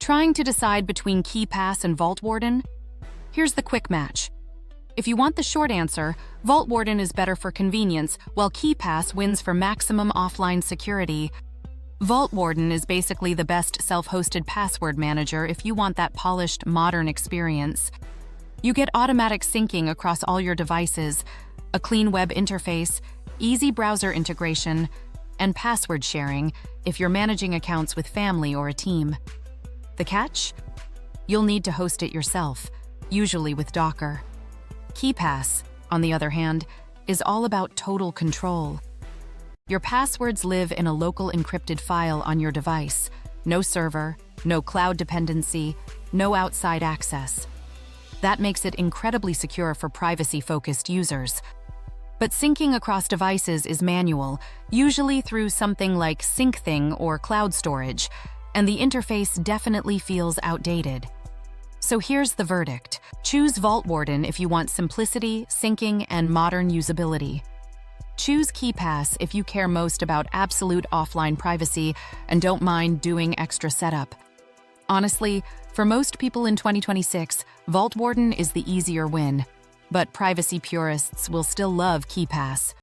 Trying to decide between KeePass and Vaultwarden? Here's the quick match. If you want the short answer, Vaultwarden is better for convenience, while KeePass wins for maximum offline security. Vaultwarden is basically the best self-hosted password manager if you want that polished, modern experience. You get automatic syncing across all your devices, a clean web interface, easy browser integration, and password sharing if you're managing accounts with family or a team. The catch? You'll need to host it yourself, usually with Docker. KeePass, on the other hand, is all about total control. Your passwords live in a local encrypted file on your device. No server, no cloud dependency, no outside access. That makes it incredibly secure for privacy-focused users. But syncing across devices is manual, usually through something like SyncThing or cloud storage, and the interface definitely feels outdated. So here's the verdict. Choose Vaultwarden if you want simplicity, syncing, and modern usability. Choose KeePass if you care most about absolute offline privacy and don't mind doing extra setup. Honestly, for most people in 2026, Vaultwarden is the easier win, but privacy purists will still love KeePass.